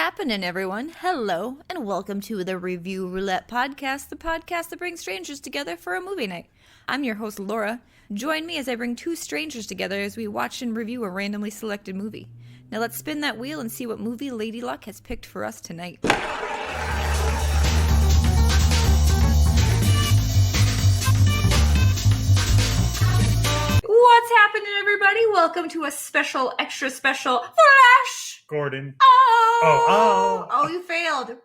happening, everyone? Hello, and welcome to the Review Roulette Podcast, the podcast that brings strangers together for a movie night. I'm your host, Laura. Join me as I bring two strangers together as we watch and review a randomly selected movie. Now let's spin that wheel and see what movie Lady Luck has picked for us tonight. What's happening, everybody? Welcome to a special, extra special Flash Gordon. Oh, you failed.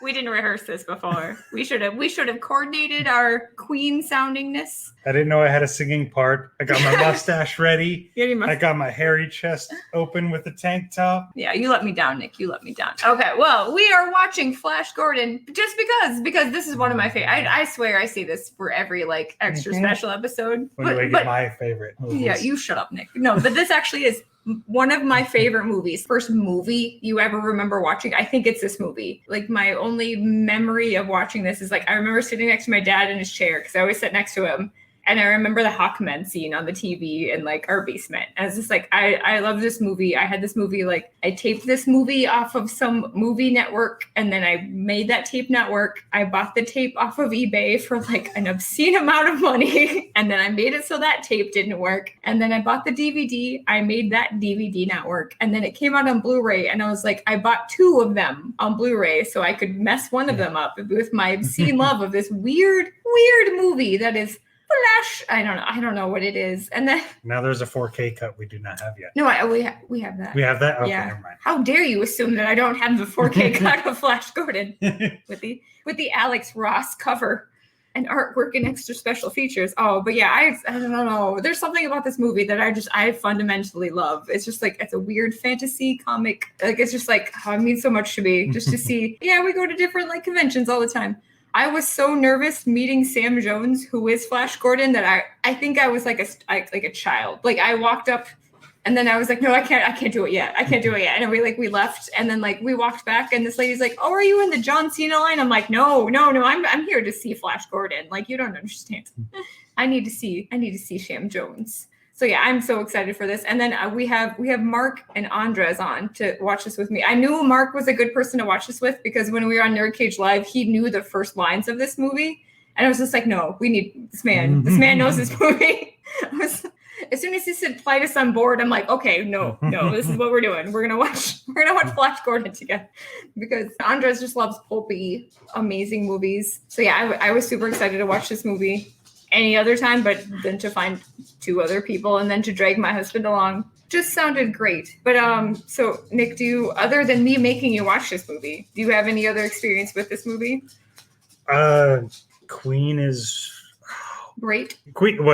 We didn't rehearse this before. We should have coordinated our queen soundingness. I didn't know I had a singing part. I got my mustache ready. I got my hairy chest open with the tank top. Yeah, you let me down, Nick. You let me down. Okay, well, we are watching Flash Gordon just because this is one of my favorite. I swear I see this for every extra special episode. When do I get my favorite movies? Yeah, you shut up, Nick. No, but this actually is one of my favorite movies. First movie you ever remember watching, I think it's this movie. My only memory of watching this is I remember sitting next to my dad in his chair because I always sit next to him. And I remember the Hawkmen scene on the TV in our basement. And it's just I love this movie. I had this movie, I taped this movie off of some movie network, and then I made that tape not work. I bought the tape off of eBay for an obscene amount of money. And then I made it so that tape didn't work. And then I bought the DVD. I made that DVD not work. And then it came out on Blu-ray. And I was I bought two of them on Blu-ray so I could mess one of them up with my obscene love of this weird movie that is Flash. I don't know what it is. And then now there's a 4K cut we do not have yet. No, we have that. We have that? Okay, yeah. never mind. How dare you assume that I don't have the 4K cut of Flash Gordon with the Alex Ross cover and artwork and extra special features. Oh, but yeah, I don't know. There's something about this movie that I fundamentally love. It's just it's a weird fantasy comic. It's just it means so much to me just to see. Yeah, we go to different conventions all the time. I was so nervous meeting Sam Jones, who is Flash Gordon, that I think I was like a child. I walked up, and then I was no, I can't do it yet. I can't do it yet. And we left, and then we walked back, and this lady's oh, are you in the John Cena line? I'm no, I'm here to see Flash Gordon. You don't understand. I need to see Sam Jones. So yeah, I'm so excited for this. And then we have Marq and Andres on to watch this with me. I knew Marq was a good person to watch this with because when we were on NerdCageLIVE, he knew the first lines of this movie. And I was just no, we need this man. This man knows this movie. As soon as he said "Plight us on board," I'm okay, no, this is what we're doing. We're gonna watch Flash Gordon together because Andres just loves pulpy, amazing movies. So yeah, I was super excited to watch this movie any other time, but then to find two other people and then to drag my husband along just sounded great. But so Nick, other than me making you watch this movie, do you have any other experience with this movie? Queen is great.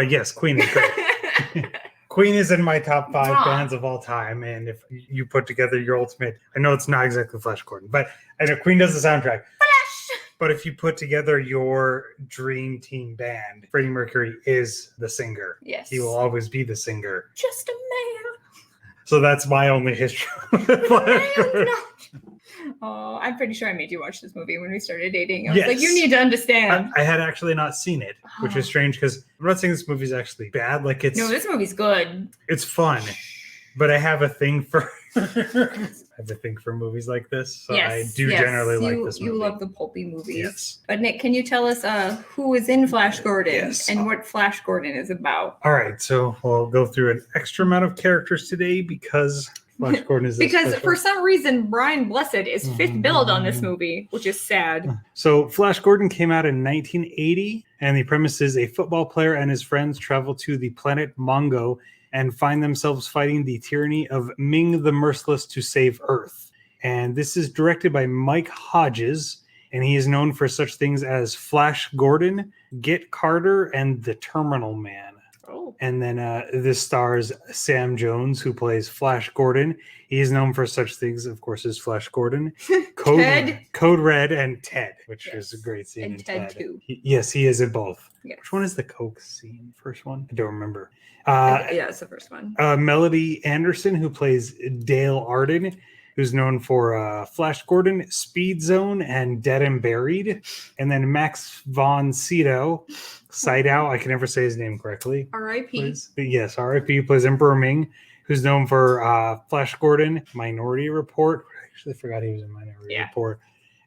Yes, Queen is great. Queen is in my top 5 bands of all time, and if you put together your ultimate, I know it's not exactly Flash Gordon, but I know Queen does the soundtrack. But if you put together your dream team band, Freddie Mercury is the singer. Yes. He will always be the singer. Just a man. So that's my only history with Flash Gordon. Oh, I'm pretty sure I made you watch this movie when we started dating. I was you need to understand. I had actually not seen it, which is strange because I'm not saying this movie's actually bad. No, this movie's good. It's fun, but I have a thing for... I have a thing for movies like this, so I do generally like this movie. You love the pulpy movies. Yes. But Nick, can you tell us who is in Flash Gordon and what Flash Gordon is about? All right, so we'll go through an extra amount of characters today because Flash Gordon is because for some reason Brian Blessed is fifth billed on this movie, which is sad. So Flash Gordon came out in 1980, and the premise is a football player and his friends travel to the planet Mongo and find themselves fighting the tyranny of Ming the Merciless to save Earth. And this is directed by Mike Hodges, and he is known for such things as Flash Gordon, Get Carter, and The Terminal Man. Oh. And then this stars Sam Jones, who plays Flash Gordon. He is known for such things, of course, as Flash Gordon, Code Red, and Ted, which is a great scene. And Ted too. Yes, he is in both. Yes. Which one is the Coke scene? First one? I don't remember. It's the first one. Melody Anderson, who plays Dale Arden, who's known for Flash Gordon, Speed Zone, and Dead and Buried. And then Max von Sydow, I can never say his name correctly. R.I.P. Yes, R.I.P. plays Emperor Ming, who's known for Flash Gordon, Minority Report. actually forgot he was in Minority Report.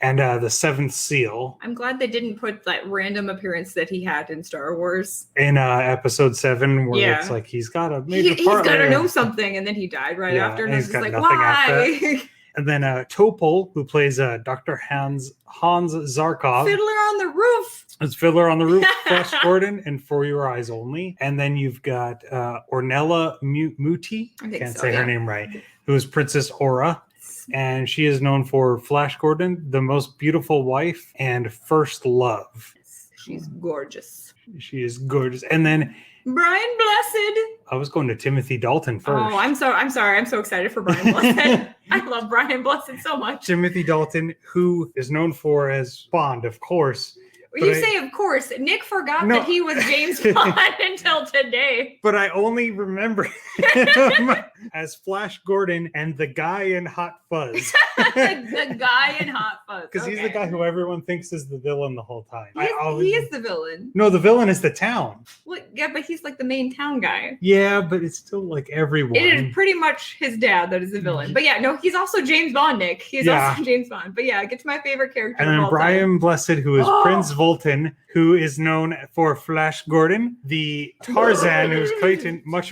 And the Seventh Seal. I'm glad they didn't put that random appearance that he had in Star Wars. In episode 7, where it's like he's got a major part. He's got to know something, and then he died right after. And I was just like, why? And then Topol, who plays Dr. Hans Zarkov. Fiddler on the Roof. It's Fiddler on the Roof, Flash Gordon, and For Your Eyes Only. And then you've got Ornella Muti. I can't say her name right. Who is Princess Aura. And she is known for Flash Gordon, The Most Beautiful Wife, and First Love. She's gorgeous. She is gorgeous. And then Brian Blessed. I was going to Timothy Dalton first. Oh, I'm sorry. I'm so excited for Brian Blessed. I love Brian Blessed so much. Timothy Dalton, who is known for as Bond, of course. You say, of course. Nick forgot that he was James Bond until today. But I only remember him as Flash Gordon and the guy in Hot Fuzz. The guy in Hot Fuzz. Because he's the guy who everyone thinks is the villain the whole time. He is the villain. No, the villain is the town. Well, yeah, but he's like the main town guy. Yeah, but it's still like everyone. It is pretty much his dad that is the villain. But yeah, no, he's also James Bond, Nick. He's also James Bond. But yeah, get to my favorite character. And then Brian Blessed, who is Prince Volton, who is known for Flash Gordon, the Tarzan, who's Clayton, Much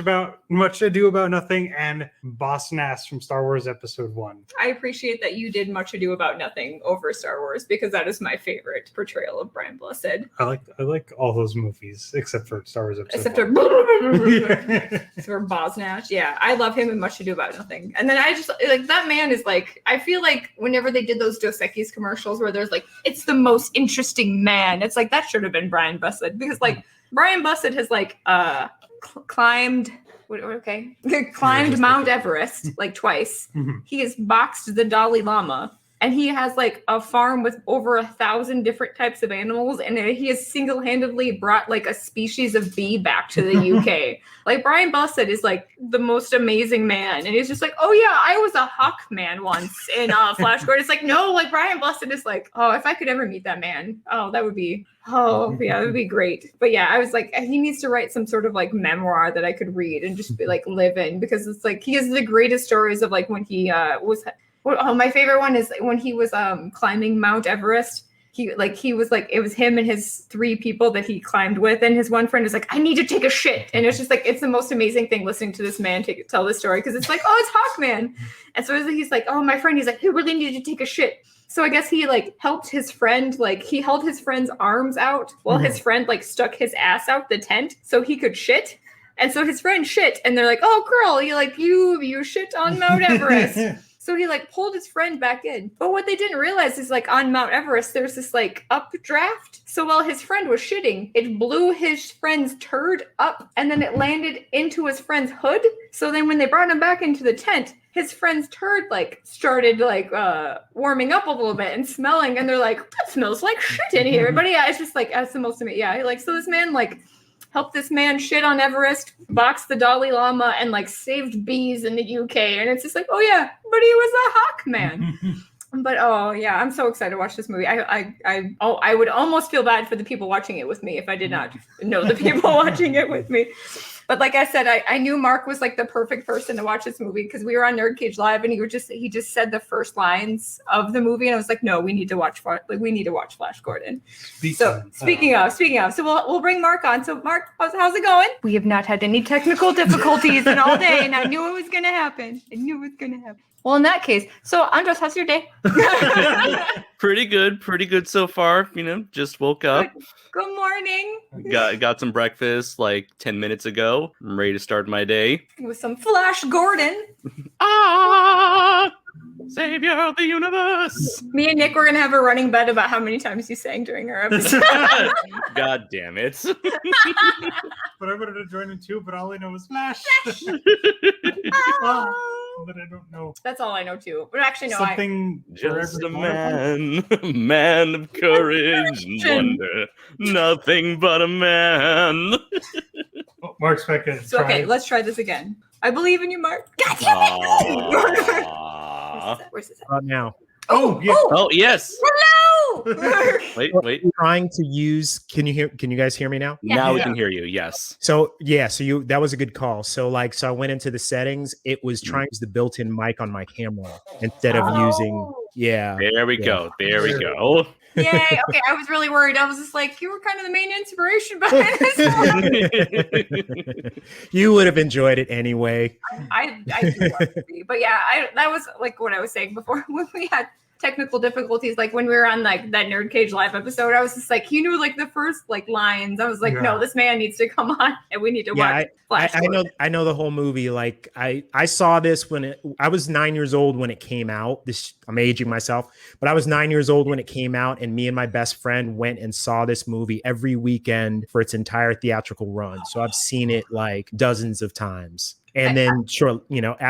Ado About Nothing, and Boss Nass from Star Wars Episode 1. I appreciate that you did Much Ado About Nothing over Star Wars, because that is my favorite portrayal of Brian Blessed. I like all those movies, except for Star Wars Episode 1. Except for Boss Nass. Yeah, I love him in Much Ado About Nothing. And then I just, like, that man is like, I feel like whenever they did those Dos Equis commercials where there's like, it's the most interesting man, it's like, that should have been Brian Blessed, because like Brian Blessed has like climbed Mount Everest like twice. He has boxed the Dalai Lama, and he has like a farm with over 1,000 different types of animals, and he has single-handedly brought like a species of bee back to the UK. Like Brian Blessed is like the most amazing man, and he's just like, oh yeah, I was a hawk man once in Flash Gordon. It's like, no, like Brian Blessed is like, oh, if I could ever meet that man, that would be great. But yeah, I was like, he needs to write some sort of like memoir that I could read and just be like live in, because it's like he has the greatest stories of like when he my favorite one is when he was climbing Mount Everest. He was like, it was him and his 3 people that he climbed with, and his one friend is like, I need to take a shit, and it's just like, it's the most amazing thing listening to this man tell this story, because it's like, oh, it's Hawkman. And so he's like, oh, my friend, he's like, he really needed to take a shit. So I guess he like helped his friend, like he held his friend's arms out while his friend like stuck his ass out the tent so he could shit. And so his friend shit, and they're like, oh girl, you shit on Mount Everest. So he like pulled his friend back in. But what they didn't realize is like on Mount Everest, there's this like updraft. So while his friend was shitting, it blew his friend's turd up, and then it landed into his friend's hood. So then when they brought him back into the tent, his friend's turd like started like warming up a little bit and smelling, and they're like, that smells like shit in here. But yeah, it's just like, that's the most amazing. Yeah, like, so this man like helped this man shit on Everest, boxed the Dalai Lama, and like saved bees in the UK. And it's just like, oh yeah, but he was a hawk man. But oh yeah, I'm so excited to watch this movie. I would almost feel bad for the people watching it with me if I did not know the people watching it with me. But like I said, I knew Mark was like the perfect person to watch this movie, because we were on NerdCageLIve, and he just said the first lines of the movie, and I was like, no, we need to watch Flash Gordon. Speaking of, so we'll bring Mark on. So Mark, how's it going? We have not had any technical difficulties in all day, and I knew it was gonna happen. Well, in that case, so Andres, how's your day? Pretty good so far. Just woke up. Good morning. Got some breakfast like 10 minutes ago. I'm ready to start my day with some Flash Gordon. Savior of the universe. Me and Nick were gonna have a running bet about how many times you sang during our episode. God damn it. But I wanted to join in too, but all I know is Flash. But I don't know. That's all I know too. But actually, no. Something just a man of courage and wonder. Nothing but a man. Mark's back in. So okay, let's try this again. I believe in you, Mark. God damn it! Where's this at? Now. Oh, yeah. Oh, yes. Hello. no. Wait. Trying to use. Can you guys hear me now? Now we can hear you. Yes. So that was a good call. So I went into the settings. It was trying to use the built-in mic on my camera instead of using. Yeah. There we go. There we go. Yay. Okay. I was really worried. I was just like, you were kind of the main inspiration behind this one. You would have enjoyed it anyway. I do love to be. But yeah, that was like what I was saying before when we had technical difficulties, like when we were on like that NerdCageLIVE episode, I was just like, he knew like the first like lines. I was like, no, this man needs to come on and we need to watch Flash. I know the whole movie. Like I saw this when I was 9 years old when it came out. I'm aging myself, but I was 9 years old when it came out, and me and my best friend went and saw this movie every weekend for its entire theatrical run. So I've seen it like dozens of times. And then,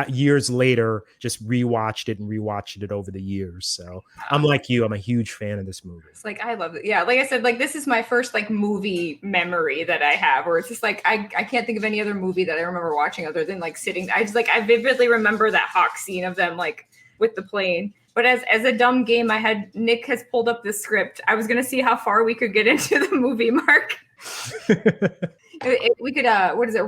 years later, just rewatched it over the years. So I'm like you. I'm a huge fan of this movie. It's like, I love it. Yeah. Like I said, like this is my first like movie memory that I have where it's just like, I can't think of any other movie that I remember watching other than like sitting. I vividly remember that Hawk scene of them like with the plane. But as a dumb game, Nick has pulled up the script. I was going to see how far we could get into the movie, Mark. We could what is it,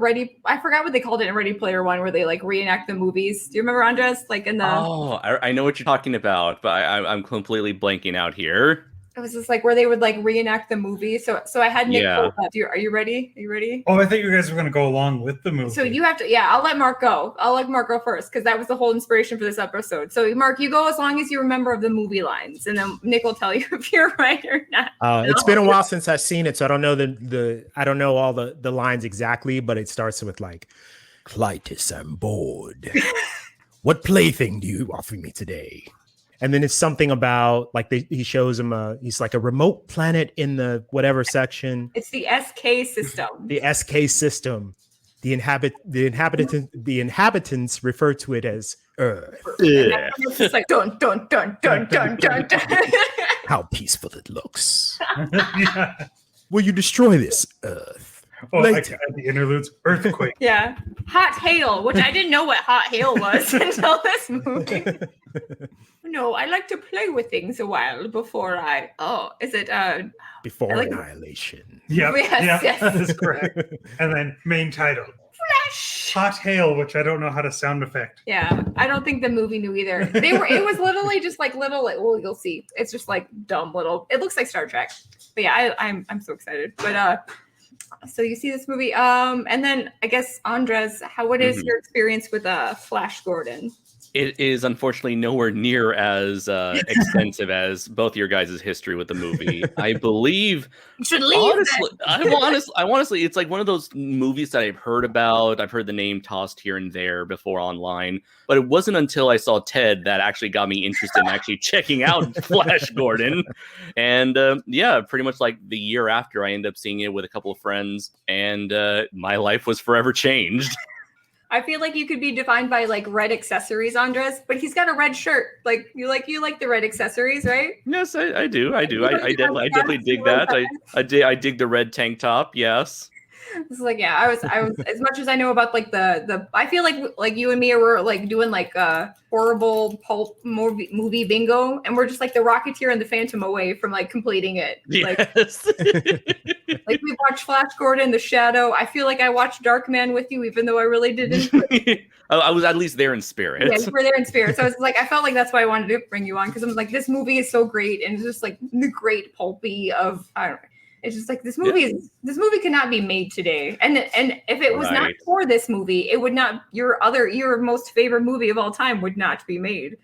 I forgot what they called it in Ready Player One, where they like reenact the movies. Do you remember, Andres? Like in the I know what you're talking about, but I'm completely blanking out here. It was just like where they would like reenact the movie. So I had Nick pull up. Are you ready? Are you ready? Oh, I thought you guys were going to go along with the movie. So you have to, I'll let Mark go. I'll let Mark go first because that was the whole inspiration for this episode. So Mark, you go as long as you remember of the movie lines, and then Nick will tell you if you're right or not. It's been a while since I've seen it, so I don't know I don't know all the lines exactly, but it starts with like, Clytus, I'm bored. What plaything do you offer me today? And then it's something about like he shows him he's like a remote planet in the whatever section. It's the SK system. The SK system. The inhabitants refer to it as Earth. It's just like dun dun dun dun dun dun dun. How peaceful it looks. Will you destroy this Earth? Oh, like the interludes, earthquake. Yeah. Hot hail, which I didn't know what hot hail was until this movie. No, I like to play with things a while before before annihilation. Yep. Yes. That is correct. And then main title. Flash. Hot hail, which I don't know how to sound effect. Yeah, I don't think the movie knew either. It was literally just like little, like, well, you'll see. It's just like dumb little. It looks like Star Trek. But yeah, I'm so excited. But so you see this movie, and then I guess Andres, what is your experience with Flash Gordon? It is unfortunately nowhere near as extensive as both your guys' history with the movie. I believe. You should leave. Honestly, it's like one of those movies that I've heard about. I've heard the name tossed here and there before online, but it wasn't until I saw Ted that actually got me interested in actually checking out Flash Gordon. And pretty much like the year after, I ended up seeing it with a couple of friends, and my life was forever changed. I feel like you could be defined by like red accessories, Andres, but he's got a red shirt. Like you like the red accessories, right? Yes, I do. I definitely dig that. I dig the red tank top. Yes. It's like, I was as much as I know about like the I feel like you and me were like doing like horrible pulp movie bingo, and we're just like the Rocketeer and the Phantom away from like completing it. Yes. Like we watched Flash Gordon, The Shadow. I feel like I watched Darkman with you, even though I really didn't. I was at least there in spirit. Yeah, you were there in spirit. So I was like, I felt like that's why I wanted to bring you on, because I'm like, this movie is so great, and it's just like the great pulpy of I don't know. It's just like this movie cannot be made today. And if it was not for this movie, it would not your most favorite movie of all time would not be made.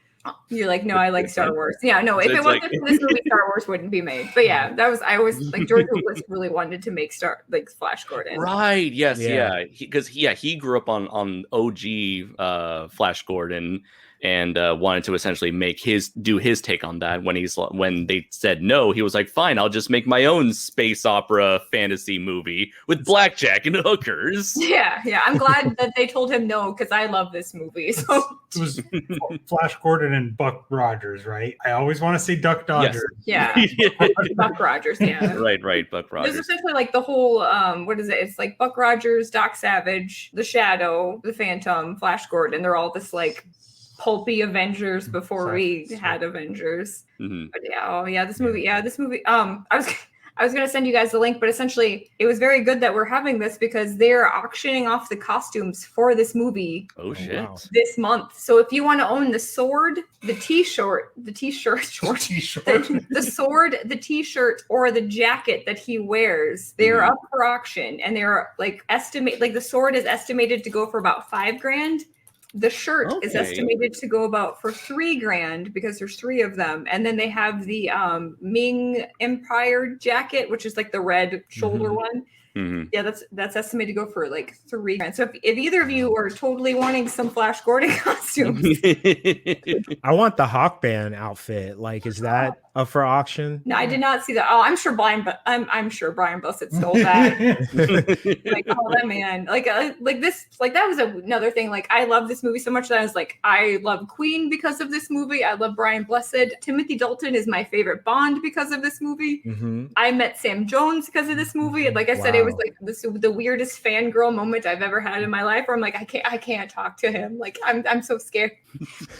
You're like, no, I like Star Wars. Yeah, no, if it wasn't for this movie, Star Wars wouldn't be made. But yeah, I always like George Lucas really wanted to make Flash Gordon. Right. Yes. Yeah. Because he grew up on OG Flash Gordon, and wanted to essentially do his take on that. When they said no, he was like, fine, I'll just make my own space opera fantasy movie with blackjack and hookers. Yeah. I'm glad that they told him no, because I love this movie. So it was Flash Gordon and Buck Rogers, right? I always want to say Duck Dodgers. Yes. Yeah. Buck Rogers, yeah. Right, Buck Rogers. There's essentially like the whole what is it? It's like Buck Rogers, Doc Savage, The Shadow, The Phantom, Flash Gordon. They're all this like pulpy Avengers before we had Avengers. Mhm. But this movie. I was gonna send you guys the link, but essentially it was very good that we're having this because they're auctioning off the costumes for this movie. Oh shit! Wow. This month. So if you want to own the sword, the t-shirt, the sword, the t-shirt, or the jacket that he wears, they're up for auction, and they're like the sword is estimated to go for about $5,000. The shirt is estimated to go about for $3,000 because there's 3 of them. And then they have the Ming Empire jacket, which is like the red shoulder one. Mm-hmm. Yeah, that's estimated to go for like $3,000. So if either of you are totally wanting some Flash Gordon costumes, I want the Hawkman outfit. Like, is that up for auction? No, I did not see that. Oh, I'm sure Brian Blessed stole that. Like, oh, that man. Like this. Like that was another thing. Like I love this movie so much that I was like, I love Queen because of this movie. I love Brian Blessed. Timothy Dalton is my favorite Bond because of this movie. Mm-hmm. I met Sam Jones because of this movie. And like I said, it was like the weirdest fangirl moment I've ever had in my life. Where I'm like, I can't talk to him. Like I'm so scared.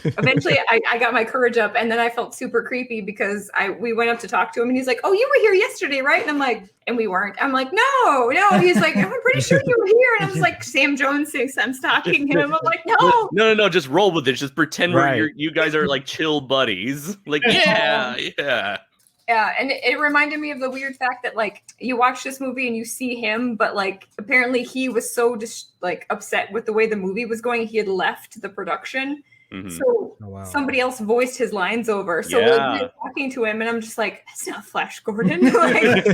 Eventually, I got my courage up, and then I felt super creepy because we went up to talk to him, and he's like, "Oh, you were here yesterday, right?" And I'm like, "And we weren't." I'm like, "No." He's like, "I'm pretty sure you were here." And I was like, Sam Jones thinks I'm stalking him. I'm like, "No." No. Just roll with it. Just pretend you guys are like chill buddies. Like, yeah. Yeah, and it reminded me of the weird fact that like you watch this movie and you see him, but like apparently he was so just like upset with the way the movie was going, he had left the production. Mm-hmm. So somebody else voiced his lines over. So we're talking to him, and I'm just like, "That's not Flash Gordon." Like,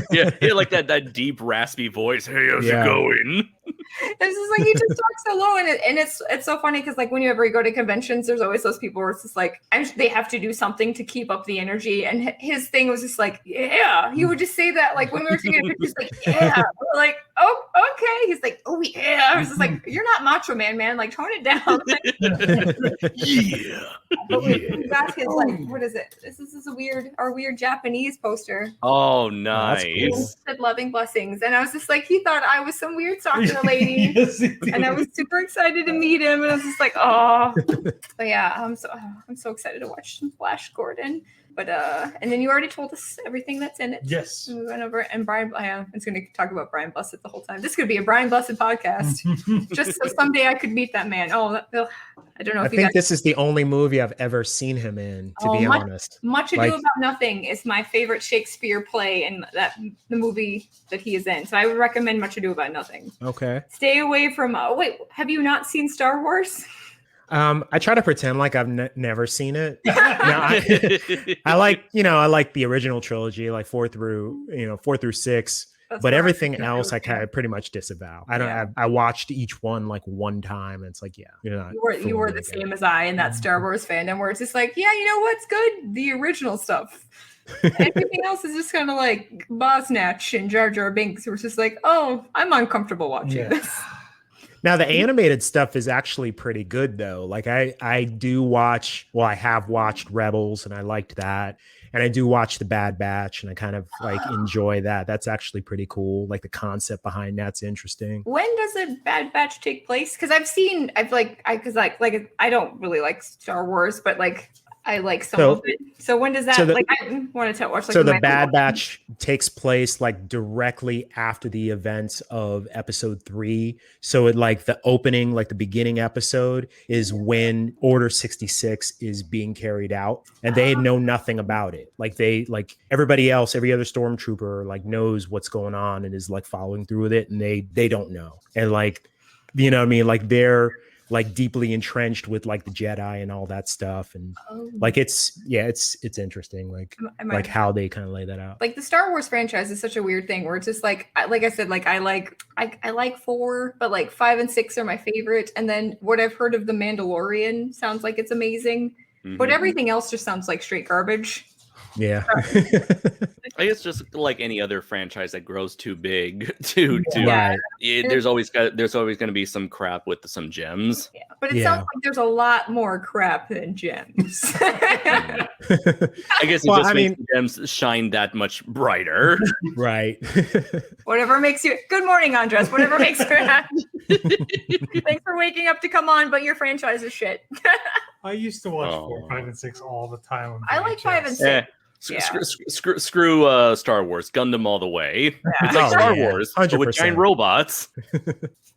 like that deep raspy voice. Hey, how's it going? It's just like he just talks so low, and it's so funny because like whenever you go to conventions, there's always those people where it's just like they have to do something to keep up the energy, and his thing was just like, "Yeah," he would just say that like when we were taking pictures, like, "Yeah," we're like, "Oh, okay." He's like, "Oh yeah," I was just like, "You're not Macho Man, like tone it down." Yeah. But we got his like, what is it? This is our weird Japanese poster. Oh, nice. Cool. Said loving blessings, and I was just like, he thought I was some weird soccer lady, and I was super excited to meet him, and I was just like, oh. But yeah, I'm so excited to watch some Flash Gordon. But and then you already told us everything that's in it. Yes. And we went over it, and Brian. I'm just going to talk about Brian Blessed the whole time. This could be a Brian Blessed podcast, just so someday I could meet that man. Oh, I don't know. I think this is the only movie I've ever seen him in. To be honest, Much Ado About Nothing is my favorite Shakespeare play, and the movie that he is in. So I would recommend Much Ado About Nothing. Okay. Stay away from. Wait, have you not seen Star Wars? I try to pretend like I've never seen it. I like the original trilogy, like 4 through 6. That's but everything else I kind of pretty much disavow. I watched each one like one time, and it's like, you were the same as I in that Star Wars fandom, where it's just like, yeah, you know what's good? The original stuff. Everything else is just kind of like Bosnatch and Jar Jar Binks. We're just like, oh, I'm uncomfortable watching this. Now the animated stuff is actually pretty good though. Like I do watch, I have watched Rebels, and I liked that. And I do watch The Bad Batch, and I kind of like enjoy that. That's actually pretty cool. Like the concept behind that's interesting. When does The Bad Batch take place? Because I don't really like Star Wars, but like I like some of it. So when does that? I want to watch. Like, so the Bad Batch takes place like directly after the events of Episode 3. So it like the opening, like the beginning episode, is when Order 66 is being carried out, and they know nothing about it. Like everybody else, every other stormtrooper like knows what's going on and is like following through with it, and they don't know. And like, you know what I mean? Like they're like deeply entrenched with like the Jedi and all that stuff, and like it's interesting like how they kind of lay that out. Like the Star Wars franchise is such a weird thing where it's just like I said, like I like 4, but like 5 and 6 are my favorite, and then what I've heard of The Mandalorian sounds like it's amazing, but everything else just sounds like straight garbage. Yeah. I guess just like any other franchise that grows too big there's always going to be some crap with some gems. Yeah, but it sounds like there's a lot more crap than gems. I guess makes the gems shine that much brighter. Right. Whatever makes you good morning, Andres. Whatever makes you happy. Thanks for waking up to come on, but your franchise is shit. I used to watch Oh. 4, 5, and 6 all the time. On I like 5 and VHS. 6. Eh. Yeah. Screw Star Wars, Gundam all the way. It's like Oh, Star yeah. Wars, but with 100%. giant robots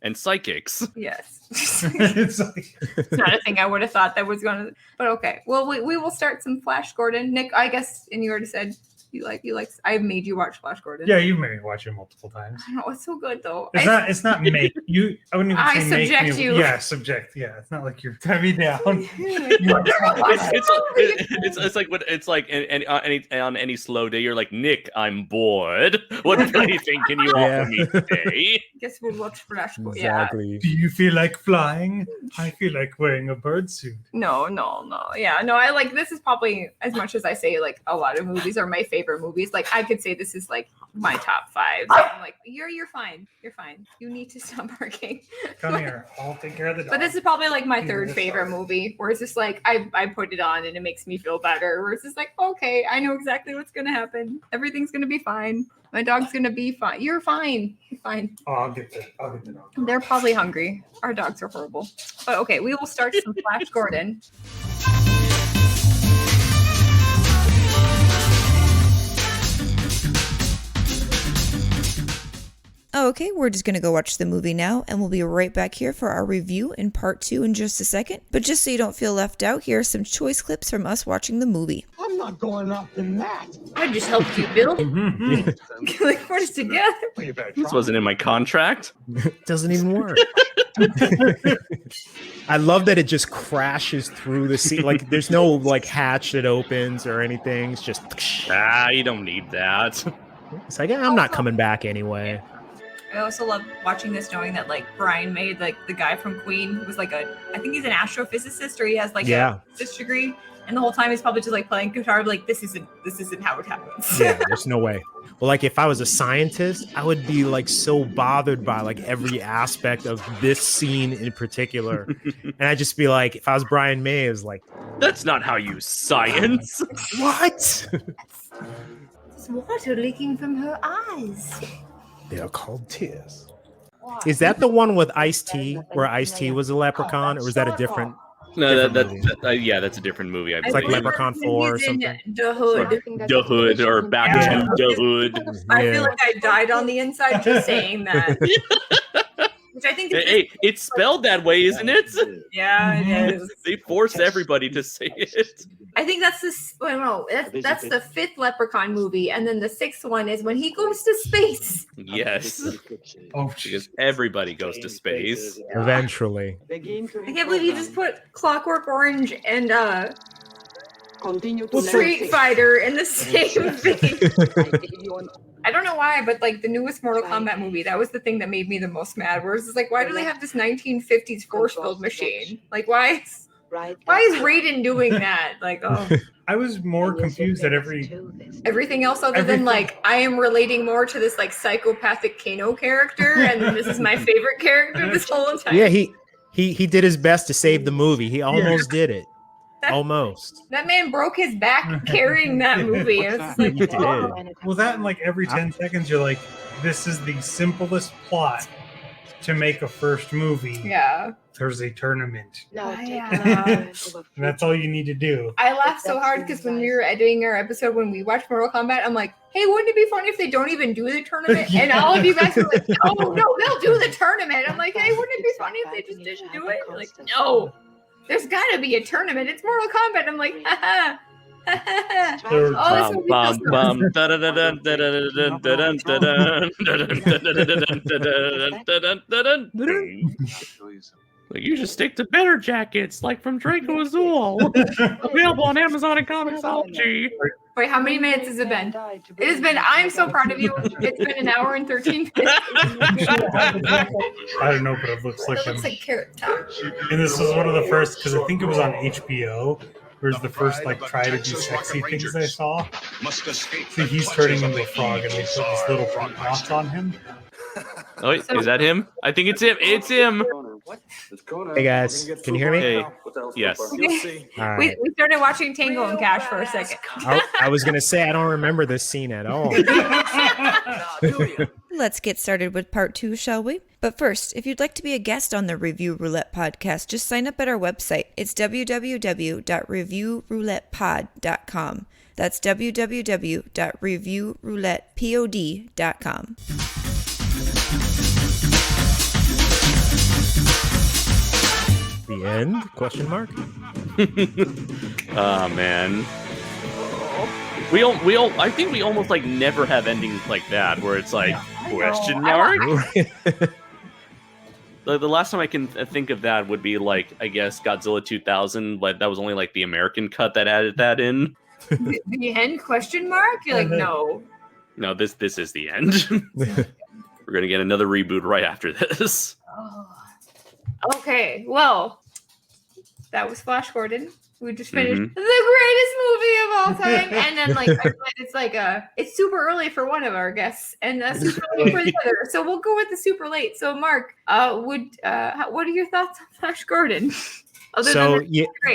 and psychics. Yes. It's like, It's not a thing I would have thought that was going to. But okay. Well, we will start some Flash Gordon. Nick, I guess, and you already said you like. I made you watch Flash Gordon. yeah, you made me watch it multiple times. I know it's so good though. It's not make you. I wouldn't even I say make subject me. you. Yeah, subject. Yeah, it's not like you're tying me down. It's like what it's like on any slow day. You're like, Nick, I'm bored. What plaything can you offer me today? Guess we'll watch Flash Gordon. Exactly. Do you feel like flying? I feel like wearing a bird suit. No. Yeah, no, I like this is probably as much as I say like a lot of movies are my favorite movies. Like I could say this is like my top 5. So I'm like, you're fine. You're fine. You need to stop barking. Come here. I'll take care of the dog. But this is probably like my Yeah, third that's favorite fine. movie where it's just like I put it on and it makes me feel better. Where it's just like, okay, I know exactly what's gonna happen. Everything's gonna be fine. My dog's gonna be fine. You're fine. You're fine. Oh, I'll get the dog. They're probably hungry. Our dogs are horrible. But okay, we will start some Flash Gordon. Okay, we're just going to go watch the movie now, and we'll be right back here for our review in part 2 in just a second. But just so you don't feel left out, here are some choice clips from us watching the movie. I'm not going up in that. I just helped you build. Like put us together. Well, you better This try. wasn't in my contract. Doesn't even work. I love that it just crashes through the sea. Like there's no like hatch that opens or anything. It's just You don't need that. it's like I'm not coming back anyway. I also love watching this, knowing that like Brian made like the guy from Queen was like I think he's an astrophysicist or he has like a physics degree, and the whole time he's probably just like playing guitar, like this isn't how it happens. Yeah, there's no way. Well, like if I was a scientist, I would be like so bothered by like every aspect of this scene in particular, and I'd just be like, if I was Brian May, it was like, That's not how you science. what? There's water leaking from her eyes. They are called tears. Is that the one with Ice-T, where Ice-T was a leprechaun, or was that a different? No, Different that's a different movie. I It's like believe. Leprechaun 4 or something. The Hood. The Hood or Back Yeah. to the Hood. I Yeah. feel like I died on the inside just saying that. Which I think is Hey, it's spelled that way, isn't it? yeah, it is. They force everybody to say it. I think that's that's the 5th Leprechaun movie, and then the 6th one is when he goes to space. Yes, Oh, because everybody goes to space. Eventually. I can't believe you just put Clockwork Orange and Street Fighter in the same thing. I don't know why, but like the newest Mortal Kombat movie, that was the thing that made me the most mad. Whereas it's like, why do they have this 1950s force field machine? Like, why is Raiden doing that? Like, oh, I was more confused at everything else other than like I am relating more to this like psychopathic Kano character, and then this is my favorite character this whole entire. Yeah, he did his best to save the movie. He almost did it. Almost. That man broke his back carrying that movie. And it's like, He did. Well, that and like every 10 seconds, you're like, this is the simplest plot to make a first movie. yeah. There's a tournament. Yeah. And that's all you need to do. I laughed so hard because when we were editing our episode when we watched Mortal Kombat, I'm like, hey, wouldn't it be funny if they don't even do the tournament? And all of you guys were like, no, they'll do the tournament. I'm like, hey, wouldn't it be funny if they just didn't do it? Like, no, there's got to be a tournament. It's Mortal Kombat. I'm like, ha ha. They're- Oh, this movie feels so- Like you should stick to better jackets, like from Draco Azul, available on Amazon and Comixology. Wait, how many minutes has it been? It has been, I'm so proud of you. It's been an hour and 13 minutes. I don't know, but it looks like It them. looks like Carrot Top. And this was one of the first, because I think it was on HBO. Where's the first like try to do sexy things I saw? See, he's turning into a frog, and they put this little frog knots on him. Oh wait, is that him? I think it's him. It's him. Hey guys, can you hear me? Hey, Yes. Okay. All right. We started watching Tango and Cash for a second. I was gonna say I don't remember this scene at all. Let's get started with part 2, shall we? But first, if you'd like to be a guest on the Review Roulette podcast, just sign up at our website. It's www.reviewroulettepod.com. That's www.reviewroulettepod.com. The end? Question mark? Oh man. We all I think we almost like never have endings like that where it's like question mark. The last time I can think of that would be like, I guess, Godzilla 2000, but that was only like the American cut that added that in. The end? Question mark? You're like, no. No, this is the end. We're gonna get another reboot right after this. Oh. Okay, well, that was Flash Gordon. We just finished the greatest movie of all time, and then like it's super early for one of our guests, and super early for the other. So we'll go with the super late. So Mark, what are your thoughts on Flash Gordon?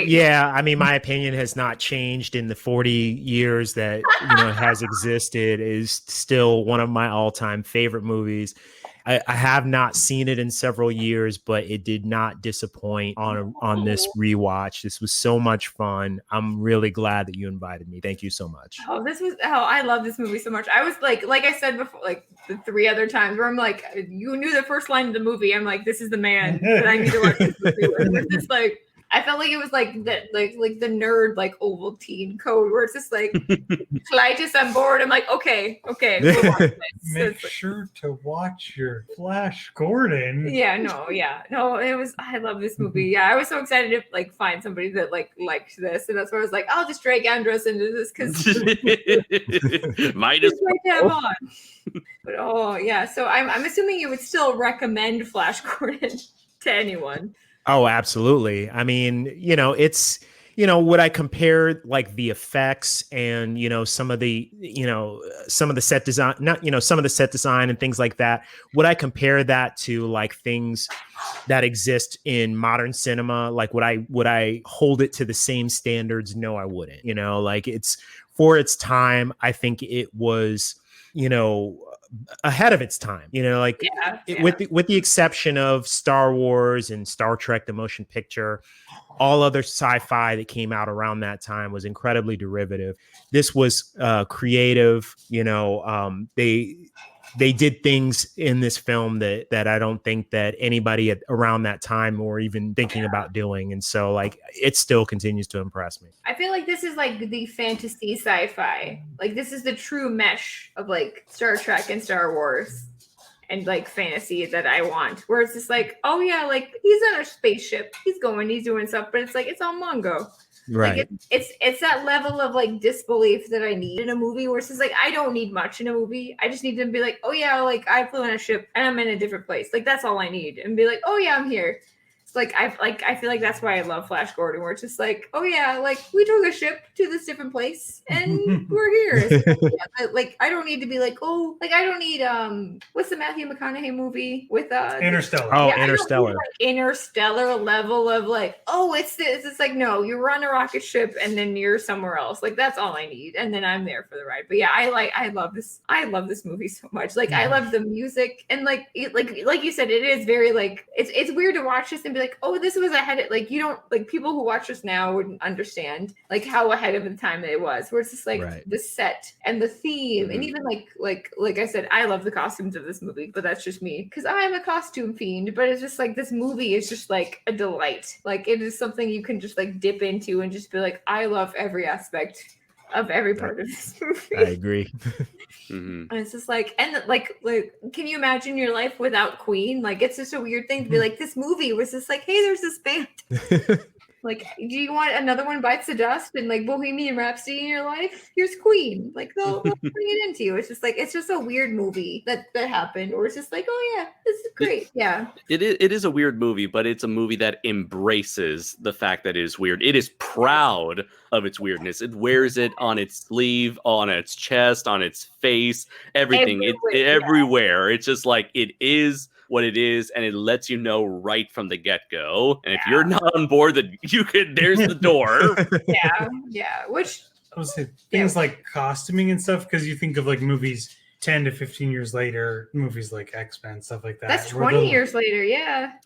Yeah, I mean, my opinion has not changed in the 40 years that it has existed. Is still one of my all-time favorite movies. I have not seen it in several years, but it did not disappoint on this rewatch. This was so much fun. I'm really glad that you invited me. Thank you so much. I love this movie so much. I was like I said before, like the 3 other times where I'm like, you knew the first line of the movie. I'm like, this is the man that I need to watch this movie with. It's just like, I felt like it was like the nerd like Ovaltine code where it's just like Clytus on board. I'm like, okay, we'll watch this. Make sure to watch your Flash Gordon. No, it was. I love this movie. Yeah, I was so excited to like find somebody that like liked this, and that's why I was like, I'll just drag Andros into this because might as well. On. But so I'm assuming you would still recommend Flash Gordon to anyone. Oh, absolutely. I mean, it's, would I compare like the effects and, some of the set design, some of the set design and things like that. Would I compare that to like things that exist in modern cinema? Like, would I hold it to the same standards? No, I wouldn't. Like it's for its time. I think it was, ahead of its time, with the exception of Star Wars and Star Trek, the motion picture. All other sci-fi that came out around that time was incredibly derivative. This was creative. They did things in this film that I don't think that anybody around that time were even thinking about doing. And so like it still continues to impress me. I feel like this is like the fantasy sci-fi. Like this is the true mesh of like Star Trek and Star Wars and like fantasy that I want. Where it's just like, oh yeah, like he's on a spaceship. He's doing stuff, but it's like it's all Mongo. Right. Like it's that level of like disbelief that I need in a movie where it's just like I don't need much in a movie. I just need to be like, oh yeah, like I flew on a ship and I'm in a different place. Like that's all I need. And be like, oh yeah, I'm here. It's like I feel like that's why I love Flash Gordon, where it's just like, oh yeah, like we took a ship to this different place and we're here. Like I don't need to be like, oh, like I don't need what's the Matthew McConaughey movie with Interstellar. Oh, yeah, Interstellar. Interstellar level of like, oh, it's this. It's like, no, you're on a rocket ship and then you're somewhere else. Like that's all I need, and then I'm there for the ride. But yeah, I love this. I love this movie so much. Like I love the music and like you said, it is very like it's weird to watch this and be like, oh, this was ahead of, like, you don't, like, people who watch this now wouldn't understand like how ahead of the time it was, where it's just like the set and the theme and even like I said, I love the costumes of this movie, but that's just me because I'm a costume fiend. But it's just like this movie is just like a delight. Like it is something you can just like dip into and just be like, I love every aspect of every part of this movie. I agree. And it's just like, and like, can you imagine your life without Queen? Like, it's just a weird thing to be like, this movie was just like, hey, there's this band. Like, do you want another one bites the dust and like Bohemian Rhapsody in your life? Here's Queen. Like, they'll bring it into you. It's just like, it's just a weird movie that happened, or it's just like, oh yeah, this is great. It is a weird movie, but it's a movie that embraces the fact that it is weird. It is proud of its weirdness. It wears it on its sleeve, on its chest, on its face, everything. Everywhere. It's just like, it is what it is, and it lets you know right from the get-go. And if you're not on board, then there's the door. Yeah. Which I would say things like costuming and stuff, because you think of like movies 10 to 15 years later, movies like X-Men, stuff like that. That's 20 years later,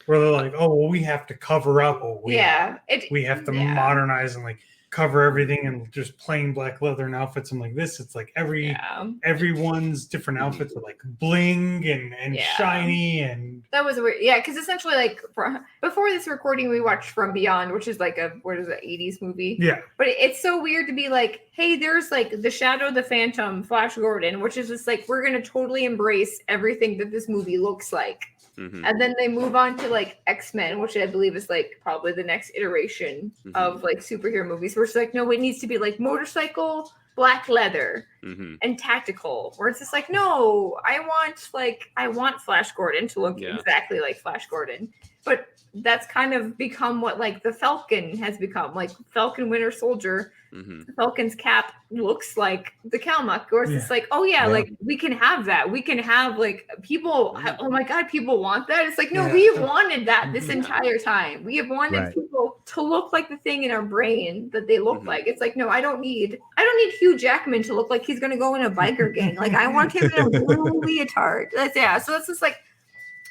where they're like, oh, well, we have to cover up what we Yeah. we have to modernize and like cover everything and just plain black leather and outfits. I'm like, it's like everyone's different outfits with like bling and shiny, and that was weird. Yeah, because essentially, like before this recording, we watched From Beyond, which is like a 80s movie. Yeah, but it's so weird to be like, hey, there's like the Shadow, the Phantom, Flash Gordon, which is just like we're gonna totally embrace everything that this movie looks like. And then they move on to like X-Men, which I believe is like probably the next iteration of like superhero movies, where it's like, no, it needs to be like motorcycle, black leather, and tactical. Where it's just like, no, I want Flash Gordon to look exactly like Flash Gordon. But that's kind of become what like the Falcon has become, like Falcon Winter Soldier. The Falcon's cap looks like the Kalmuk, or it's just like, oh yeah, like we can have that. We can have like people. Oh my god, people want that. It's like, no, we have wanted that this entire time. We have wanted people to look like the thing in our brain that they look like. It's like, no, I don't need Hugh Jackman to look like he's gonna go in a biker gang. Like I want him in a blue leotard. So that's just like.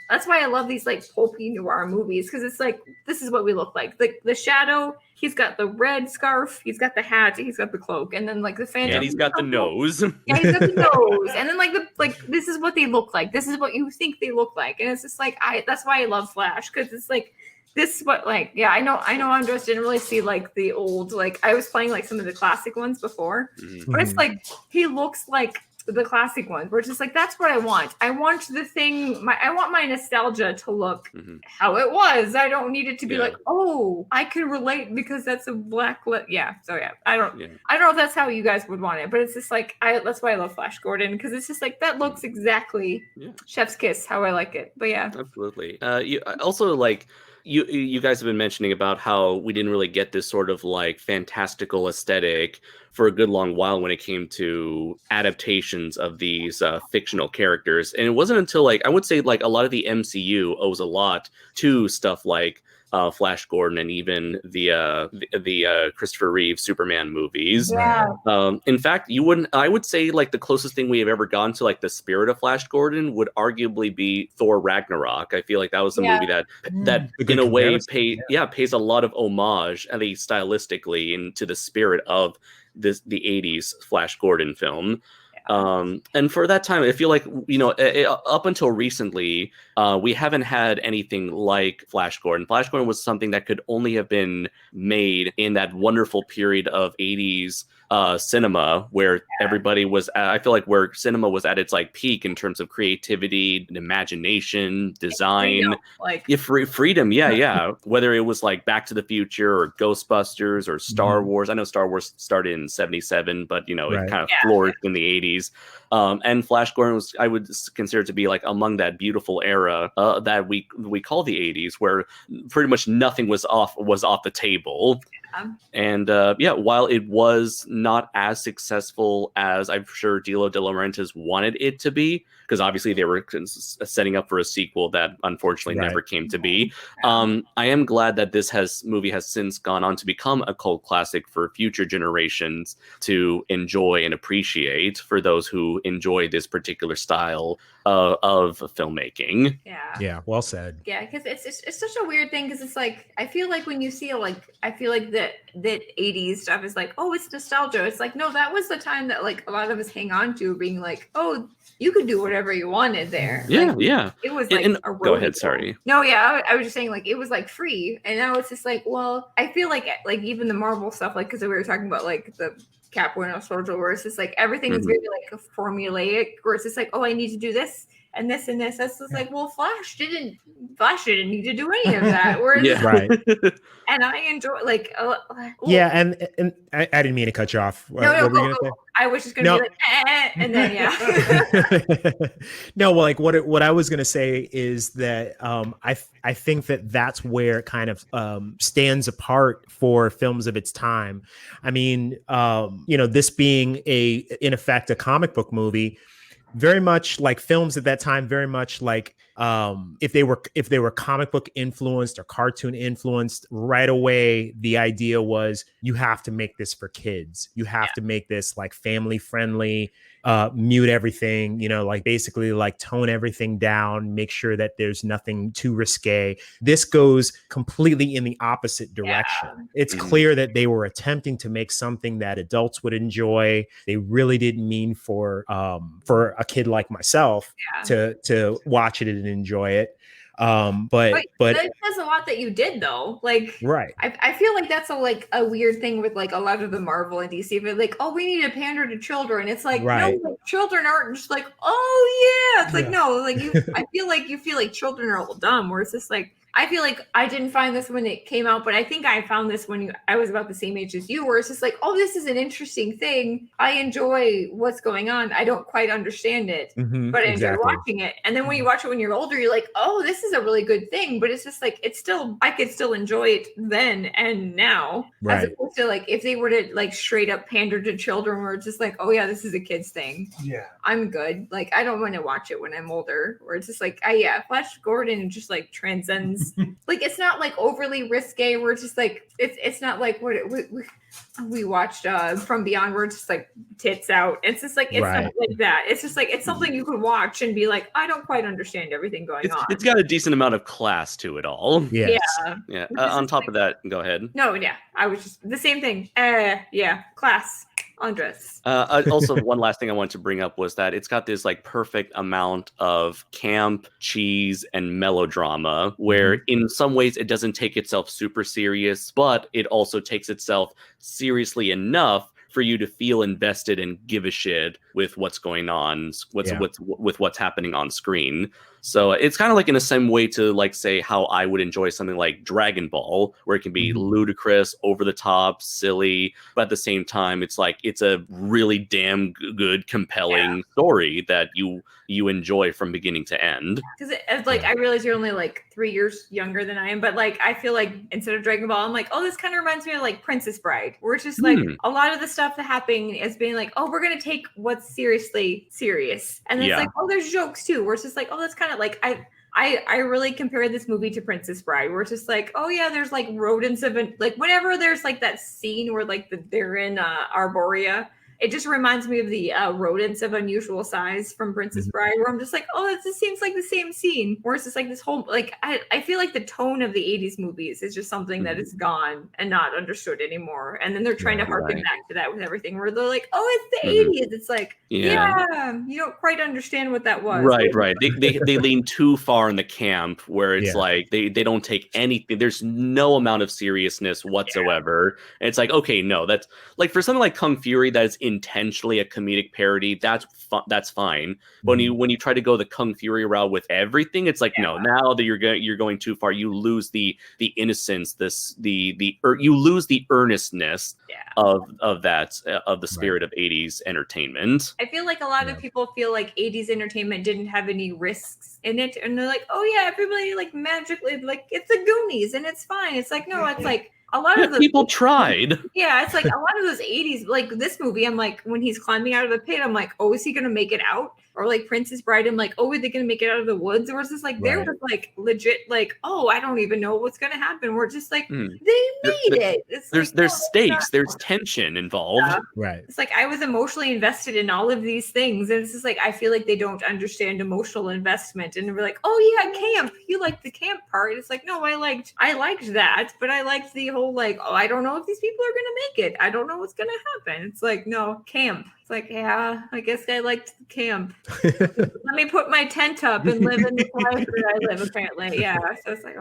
That's why I love these like pulpy noir movies, because it's like, this is what we look like. Like the Shadow, he's got the red scarf, he's got the hat, he's got the cloak, and then like the Phantom, he's got the nose. Yeah, he's got the nose, and then like this is what they look like. This is what you think they look like, and it's just like that's why I love Flash, because it's like this is what like I know Andres didn't really see like the old, like I was playing like some of the classic ones before, but it's like he looks like the classic ones, where it's just like, that's what I want. I want the thing, I want my nostalgia to look how it was. I don't need it to be like, oh, I can relate because that's a black I don't know if that's how you guys would want it, but it's just like that's why I love Flash Gordon, because it's just like that looks exactly chef's kiss how I like it. But absolutely. You also like you guys have been mentioning about how we didn't really get this sort of like fantastical aesthetic for a good long while when it came to adaptations of these fictional characters. And it wasn't until like, I would say like a lot of the MCU owes a lot to stuff like Flash Gordon and even the Christopher Reeve Superman movies. In fact, I would say like the closest thing we have ever gotten to like the spirit of Flash Gordon would arguably be Thor Ragnarok. I feel like that was a movie that in a way pays a lot of homage, at least stylistically, into the spirit of the 80s Flash Gordon film. And for that time, I feel like, up until recently, we haven't had anything like Flash Gordon. Flash Gordon was something that could only have been made in that wonderful period of 80s cinema where everybody was, I feel like where cinema was at its like peak in terms of creativity, imagination, design, freedom. Whether it was like Back to the Future or Ghostbusters or Star Wars. I know Star Wars started in 77, but it kind of flourished in the 80s. And Flash Gordon was, I would consider to be like among that beautiful era that we call the 80s, where pretty much nothing was off the table. And while it was not as successable as I'm sure Dilo De Laurentiis wanted it to be, because obviously they were setting up for a sequel that unfortunately never came to be. I am glad that this movie has since gone on to become a cult classic for future generations to enjoy and appreciate, for those who enjoy this particular style of filmmaking. Yeah, well said. Yeah, because it's such a weird thing, because it's like, I feel like when you see I feel like that 80s stuff is like, oh, it's nostalgia. It's like, no, that was the time that like a lot of us hang on to, being like, oh, you could do whatever you wanted there. It was like a go ahead, sorry. No, I was just saying, like, it was like free, and now it's just like, well, I feel like even the Marvel stuff, like, because we were talking about like the Cap Winter Soldier, where it's just like everything is very like formulaic, where it's just like, oh, I need to do this and this and this. That's just like, well, Flash didn't need to do any of that. And I enjoy like and I didn't mean to cut you off. No, I was just gonna be like, and then no, well, like what I was gonna say is that I think that's where it kind of stands apart for films of its time. I mean, this being in effect a comic book movie, very much like films at that time, very much like if they were comic book influenced or cartoon influenced, right away the idea was you have to make this for kids. You have to make this like family friendly, mute everything, like basically like tone everything down, make sure that there's nothing too risque. This goes completely in the opposite direction. It's clear that they were attempting to make something that adults would enjoy. They really didn't mean for a kid like myself to watch it and enjoy it. But that says a lot that you did though. Like, right. I feel like that's a weird thing with like a lot of the Marvel and DC, but like, oh, we need to pander to children. It's like, no, like, children aren't just like, oh yeah. It's like, no, like I feel like children are all dumb, where it's just like, I feel like I didn't find this when it came out, but I think I found this when I was about the same age as you, where it's just like, oh, this is an interesting thing. I enjoy what's going on. I don't quite understand it, but I enjoy watching it. And then when you watch it when you're older, you're like, oh, this is a really good thing. But it's just like, I could still enjoy it then and now. As opposed to like, if they were to like straight up pander to children, where it's just like, oh yeah, this is a kid's thing. Yeah. I'm good. Like, I don't want to watch it when I'm older, where it's just like, Flash Gordon just like transcends. Like, it's not like overly risque, where it's just like it's not like what we watched From Beyond, where it's just like tits out. It's just like, it's not like that. It's just like, it's something you could watch and be like, I don't quite understand everything going on. It's got a decent amount of class to it all. Yes. Yeah. On top of that, go ahead. No, yeah, I was just the same thing. Class. Andres. Also, one last thing I wanted to bring up was that it's got this like perfect amount of camp, cheese, and melodrama, where in some ways it doesn't take itself super serious, but it also takes itself seriously enough for you to feel invested and give a shit with what's going on, with what's happening on screen. So it's kind of like in the same way to like say how I would enjoy something like Dragon Ball, where it can be ludicrous, over the top, silly, but at the same time, it's like it's a really damn good, compelling story that you enjoy from beginning to end. Because it's like, I realize you're only like 3 years younger than I am, but like I feel like instead of Dragon Ball, I'm like, oh, this kind of reminds me of like Princess Bride, where it's just like a lot of the stuff that happening is being like, oh, we're gonna take what's seriously serious, and it's like, oh, there's jokes too, where it's just like, oh, that's kind of like I really compared this movie to Princess Bride, where it's just like, oh yeah, there's like rodents of it, like whenever there's like that scene where like they're in Arborea. It just reminds me of the rodents of unusual size from Princess Bride, where I'm just like, oh, this seems like the same scene. Where it's just like this whole, like, I feel like the tone of the 80s movies is just something that is gone and not understood anymore. And then they're trying to harken back to that with everything, where they're like, oh, it's the 80s. It's like, you don't quite understand what that was. Right. They lean too far in the camp, where it's like they don't take anything. There's no amount of seriousness whatsoever. And it's like, okay, no, that's like for something like Kung Fury that is intentionally a comedic parody, that's fine. But when you try to go the Kung Fury route with everything, it's like, no, now that you're going too far, you lose the innocence, you lose the earnestness of the spirit of 80s entertainment. I feel like a lot of people feel like 80s entertainment didn't have any risks in it, and they're like, oh yeah, everybody like magically, like, it's the Goonies and it's fine. It's like, no, it's like a lot of those people tried. Yeah, it's like a lot of those 80s, like this movie, I'm like, when he's climbing out of the pit, I'm like, oh, is he gonna make it out? Or like Princess Bride, I'm like, oh, are they gonna make it out of the woods? Or is this like they're just like legit, like, oh, I don't even know what's gonna happen. We're just like, they made it. It's there's like, stakes, there's tension involved. Right. It's like I was emotionally invested in all of these things, and it's just like I feel like they don't understand emotional investment, and we're like, oh yeah, camp. You like the camp part? It's like, no, I liked that, but I liked the whole like, oh, I don't know if these people are gonna make it. I don't know what's gonna happen. It's like, no, camp. It's like, yeah, I guess I liked the camp. Let me put my tent up and live in the life that I live, apparently. Yeah. So it's like,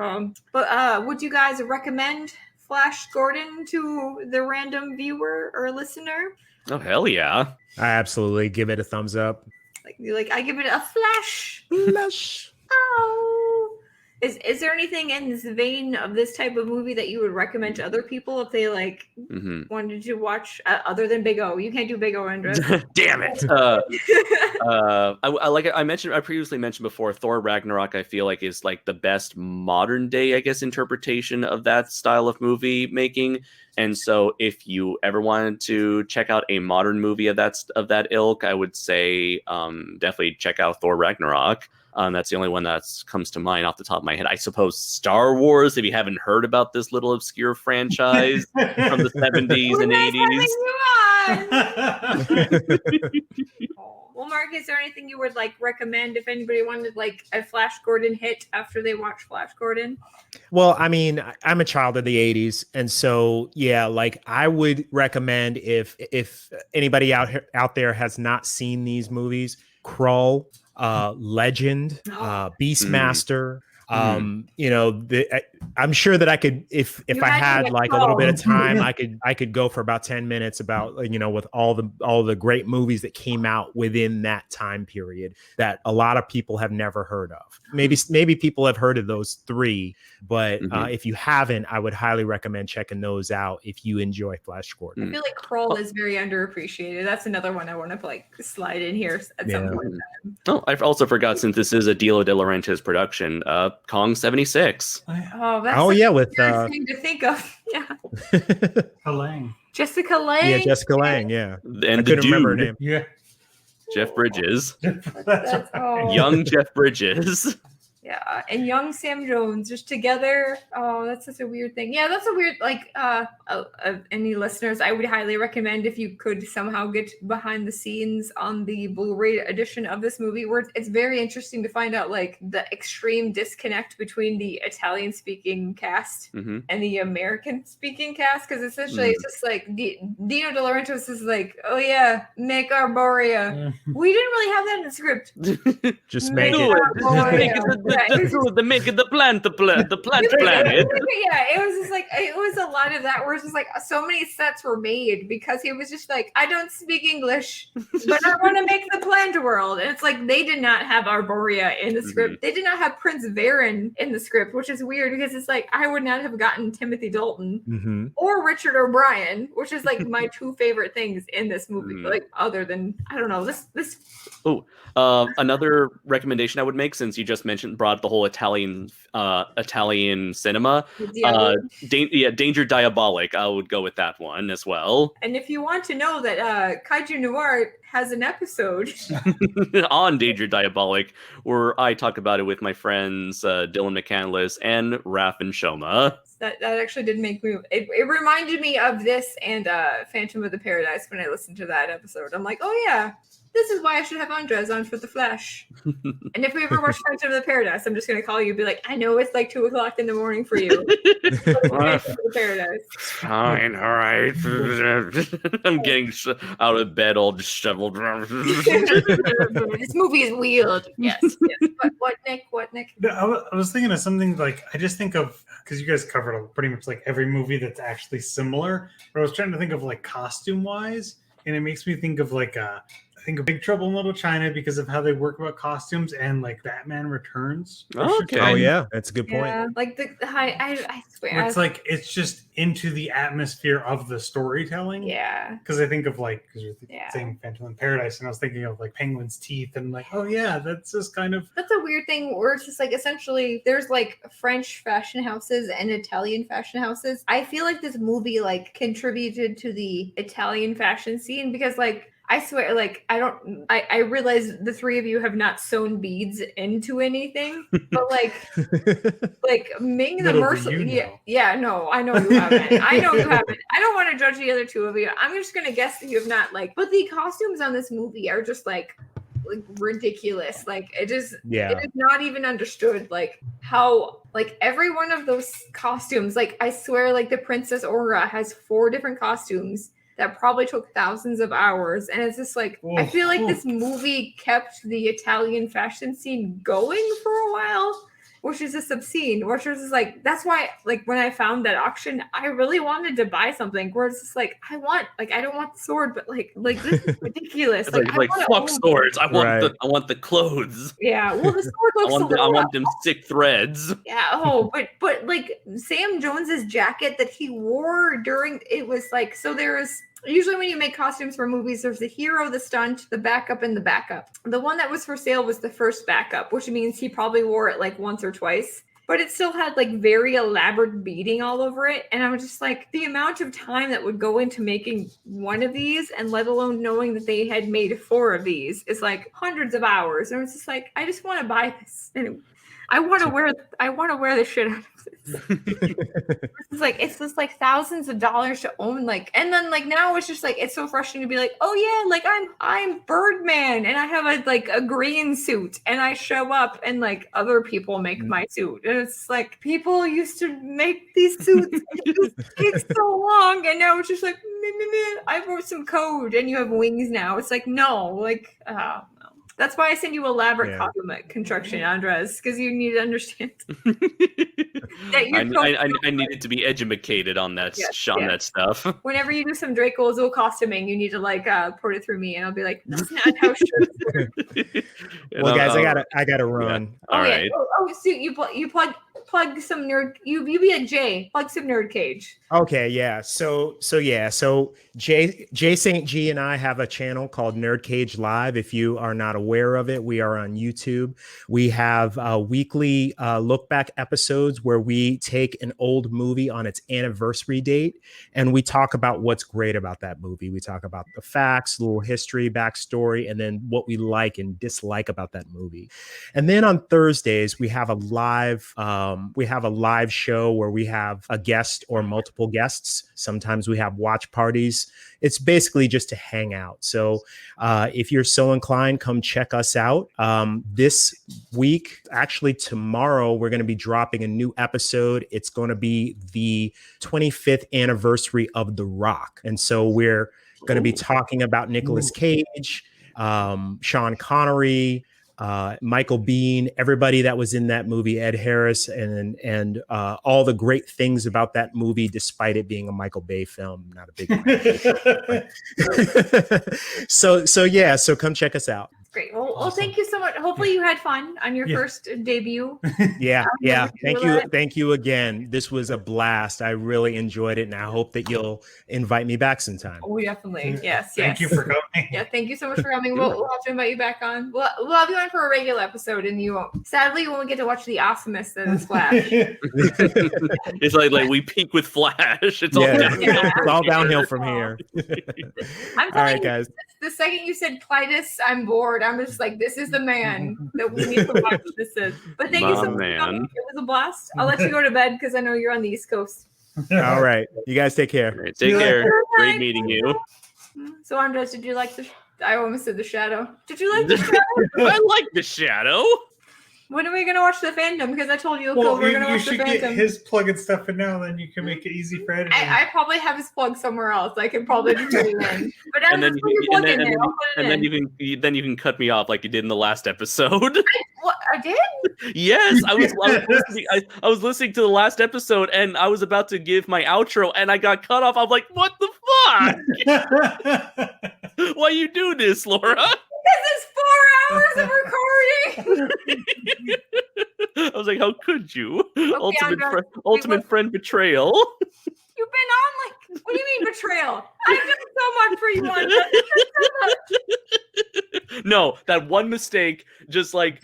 but would you guys recommend Flash Gordon to the random viewer or listener? Oh, hell yeah. I absolutely give it a thumbs up. Like I give it a flash. Oh. Is there anything in this vein of this type of movie that you would recommend to other people if they like wanted to watch other than Big O? You can't do Big O, Andres. Damn it! I previously mentioned before, Thor Ragnarok, I feel like is like the best modern day, I guess, interpretation of that style of movie making. And so if you ever wanted to check out a modern movie of that ilk, I would say definitely check out Thor Ragnarok. That's the only one that comes to mind off the top of my head. I suppose Star Wars, if you haven't heard about this little obscure franchise from the 70s and 80s. Well, Mark, is there anything you would like recommend if anybody wanted like a Flash Gordon hit after they watch Flash Gordon? Well, I mean, I'm a child of the 80s. And so, yeah, like I would recommend if anybody out there has not seen these movies, Krull, Legend, Beastmaster, you know, I'm sure that I could, if I had like a little bit of time, I could go for about 10 minutes about, you know, with all the great movies that came out within that time period that a lot of people have never heard of. Maybe people have heard of those three, but if you haven't, I would highly recommend checking those out if you enjoy Flash Gordon. I feel like Krull is very underappreciated. That's another one I want to like slide in here at some point. Oh, I also forgot, since this is a Dilo De Laurentiis production, Kong 76. Oh, that's with thing to think of. Yeah. Lang. Jessica Lange. Yeah, Jessica Lange. Yeah, And I couldn't remember her name. Yeah. Jeff Bridges. That's Young Jeff Bridges. Yeah, and young Sam Jones just together. Oh, that's such a weird thing. Yeah, that's a weird, like, any listeners, I would highly recommend if you could somehow get behind the scenes on the Blu-ray edition of this movie, where it's very interesting to find out, like, the extreme disconnect between the Italian-speaking cast and the American-speaking cast, because essentially it's just like, Dino De Laurentiis is like, oh yeah, make Arborea. We didn't really have that in the script. Just make it. Make it the plant planet. Yeah, it was just like, it was a lot of that where it's just like so many sets were made because he was just like, I don't speak English, but I want to make the plant world. And it's like they did not have Arborea in the script. They did not have Prince Varen in the script, which is weird because it's like I would not have gotten Timothy Dalton or Richard O'Brien, which is like my two favorite things in this movie. Like other than, I don't know, this. Another recommendation I would make, since you just brought the whole Italian cinema. Danger Diabolic. I would go with that one as well. And if you want to know that KaijuNoir has an episode on Danger Diabolic where I talk about it with my friends Dylan McCandless and Raph and Shoma. That actually did make me. It reminded me of this and Phantom of the Paradise when I listened to that episode. I'm like, oh yeah. This is why I should have Andres on for the Flash. And if we ever watch Phantom of the Paradise, I'm just going to call you and be like, I know it's like 2:00 in the morning for you. Phantom of the Paradise. Fine, all right. I'm getting out of bed all disheveled. This movie is weird. Yes. What, Nick? I was thinking of something like, I just think of, because you guys covered pretty much like every movie that's actually similar, but I was trying to think of like costume wise, and it makes me think of like I think of Big Trouble in Little China because of how they work about costumes, and like Batman Returns. Okay. Oh yeah, that's a good point. Yeah, like I swear. It's like it's just into the atmosphere of the storytelling. Yeah. Because I think of like, because you're saying Phantom in Paradise, and I was thinking of like Penguin's teeth, and like, oh yeah, that's just kind of. That's a weird thing where it's just like essentially there's like French fashion houses and Italian fashion houses. I feel like this movie like contributed to the Italian fashion scene because like. I swear, like, I realize the three of you have not sewn beads into anything, but like Ming the Merciless. No, I know you haven't. I don't want to judge the other two of you. I'm just going to guess that you have not, like, but the costumes on this movie are just like ridiculous. Like, it is not even understood, like, how, like, every one of those costumes, like, I swear, like, the Princess Aura has 4 different costumes that probably took thousands of hours. And it's just like, I feel like this movie kept the Italian fashion scene going for a while, which is just obscene, which was just like, that's why, like, when I found that auction, I really wanted to buy something where it's just like, I don't want the sword, but like this is ridiculous. Like fuck swords. I want the clothes. Yeah. Well, the sword looks I want them sick threads. Yeah. Oh, but like Sam Jones's jacket that he wore during, it was like, so there's, usually when you make costumes for movies, there's the hero, the stunt, the backup, and the backup. The one that was for sale was the first backup, which means he probably wore it like once or twice. but it still had like very elaborate beading all over it. And I was just like, the amount of time that would go into making one of these, and let alone knowing that they had made 4 of these, is like hundreds of hours. And it's just like, I just want to buy this. And I want to wear the shit out of this. It's just like thousands of dollars to own, like, and then like now it's just like, it's so frustrating to be like, oh yeah, like I'm Birdman and I have a green suit and I show up and like other people make my suit, and it's like, people used to make these suits and it just takes so long, and now it's just like, I wrote some code and you have wings now. It's like, no, like that's why I send you elaborate compliment construction, Andres, because you need to understand that I needed to be educated on that, that stuff. Whenever you do some Draco Azul costuming, you need to like put it through me, and I'll be like, that's not how shirts work. Well, guys, I gotta run. Yeah. All right. So you plug some nerd. You be a J. Plug some NerdCage. Okay, yeah. So Jay St. G and I have a channel called NerdCageLIVE. If you are not aware of it, we are on YouTube. We have weekly look back episodes where we take an old movie on its anniversary date and we talk about what's great about that movie. We talk about the facts, little history, backstory, and then what we like and dislike about that movie. And then on Thursdays, we have a live show where we have a guest or multiple guests. Sometimes we have watch parties. It's basically just to hang out. So if you're so inclined, come check us out. This week, actually tomorrow, we're going to be dropping a new episode. It's going to be the 25th anniversary of The Rock. And so we're going to be talking about Nicolas Cage, Sean Connery, Michael Biehn, everybody that was in that movie, Ed Harris, and all the great things about that movie, despite it being a Michael Bay film. Not a big fan. So come check us out. Great. Well, thank you so much. Hopefully you had fun on your first debut. Yeah. Thank you again. This was a blast. I really enjoyed it, and I hope that you'll invite me back sometime. Oh, definitely. Yes. Thank you for coming. Yeah, thank you so much for coming. We'll have to invite you back on. We'll have you on for a regular episode, and you won't. Sadly, you won't get to watch the awesomest that is Flash. It's like we peak with Flash. It's all downhill from here. I'm telling you, guys. The second you said Clytus, I'm bored. I'm just like, this is the man that we need to watch. This is. But thank you so much for coming. It was a blast. I'll let you go to bed because I know you're on the East Coast. All right. You guys take care. Right, take care. Great meeting you. So, Andres, did you like I almost said The Shadow. Did you like The Shadow? I like The Shadow. When are we going to watch The Phantom? Because I told you, we're going to watch The Phantom. You should get his plug and stuff in now, then you can make it easy for editing. I probably have his plug somewhere else. I can probably just put it in. But then you can cut me off like you did in the last episode. I did? Yes, I was listening to the last episode, and I was about to give my outro, and I got cut off. I'm like, what the fuck? Why you do this, Laura? Because it's 4 hours of recording. I was like, how could you? Okay, Ultimate friend betrayal. You've been on what do you mean betrayal? I've done so much for you, No, that one mistake just like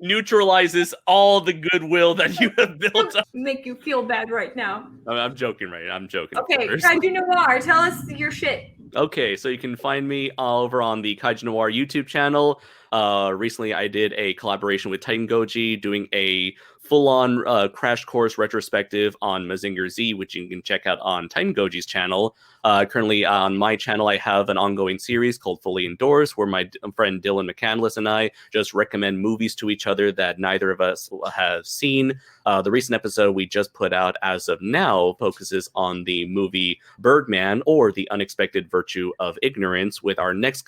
neutralizes all the goodwill that you have built up. Make you feel bad right now. I'm joking, right? I'm joking. Okay, KaijuNoir, tell us your shit. Okay, so you can find me over on the KaijuNoir YouTube channel. Recently, I did a collaboration with Titan Goji doing a full-on crash course retrospective on Mazinger Z, which you can check out on Titan Goji's channel. Currently on my channel, I have an ongoing series called Fully Indoors, where my friend Dylan McCandless and I just recommend movies to each other that neither of us have seen. The recent episode we just put out as of now focuses on the movie Birdman, or The Unexpected Virtue of Ignorance, with our next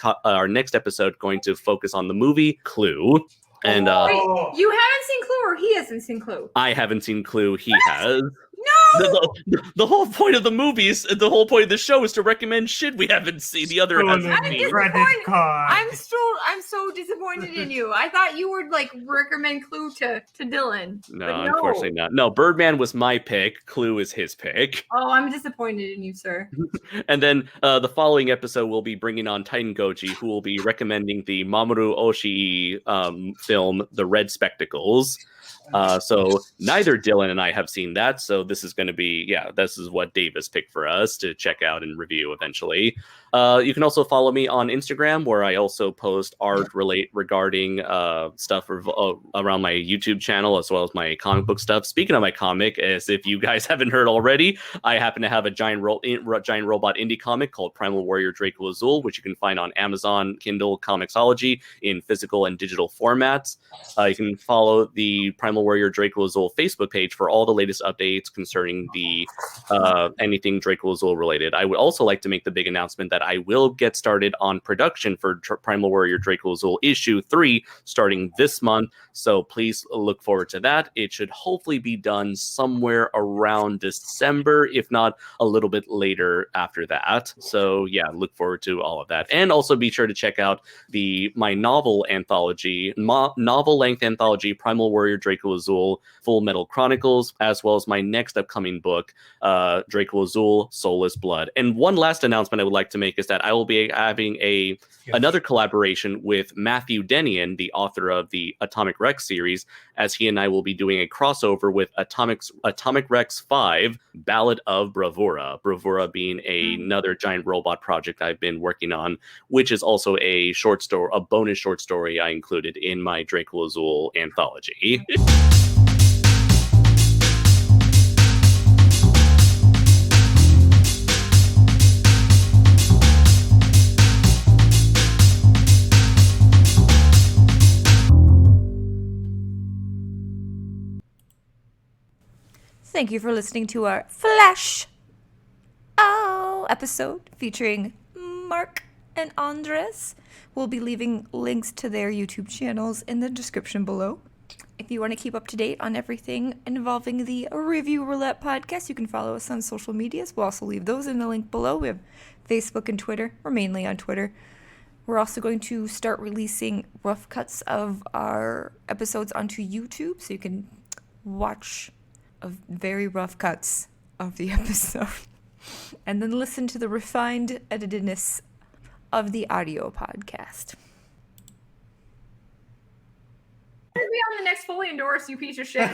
episode going to focus on the movie Clue. And wait, you haven't seen Clue, or he hasn't seen Clue? I haven't seen Clue. He has. No! The whole point of the movies, the whole point of the show is to recommend shit we haven't seen. The other hasn't seen. I'm so disappointed in you. I thought you would recommend Clue to Dylan. No, unfortunately not. No, Birdman was my pick. Clue is his pick. Oh, I'm disappointed in you, sir. And then the following episode, we'll be bringing on Titan Goji, who will be recommending the Mamoru Oshii film, The Red Spectacles. So neither Dylan and I have seen that. So this is going to be, this is what Davis picked for us to check out and review eventually. You can also follow me on Instagram, where I also post art regarding stuff around my YouTube channel, as well as my comic book stuff. Speaking of my comic, as if you guys haven't heard already, I happen to have a giant robot indie comic called Primal Warrior Draco Azul, which you can find on Amazon Kindle Comixology in physical and digital formats. You can follow the Primal Warrior Draco Azul Facebook page for all the latest updates concerning the anything Draco Azul related. I would also like to make the big announcement that I will get started on production for Primal Warrior Draco Azul issue 3 starting this month. So please look forward to that. It should hopefully be done somewhere around December, if not a little bit later after that. So yeah, look forward to all of that. And also be sure to check out my novel anthology, novel-length anthology, Primal Warrior Draco Azul Full Metal Chronicles, as well as my next upcoming book, Draco Azul Soulless Blood. And one last announcement I would like to make is that I will be having another collaboration with Matthew Denian, the author of the Atomic Rex series, as he and I will be doing a crossover with Atomic Rex 5, Ballad of Bravura. Bravura being another giant robot project I've been working on, which is also a bonus short story I included in my Draco Azul anthology. Thank you for listening to our Flash episode featuring Mark and Andres. We'll be leaving links to their YouTube channels in the description below. If you want to keep up to date on everything involving the Review Roulette podcast, you can follow us on social medias. We'll also leave those in the link below. We have Facebook and Twitter. We're mainly on Twitter. We're also going to start releasing rough cuts of our episodes onto YouTube, so you can watch very rough cuts of the episode and then listen to the refined editedness of the audio podcast. Be on the next fully endorsed, you piece of shit.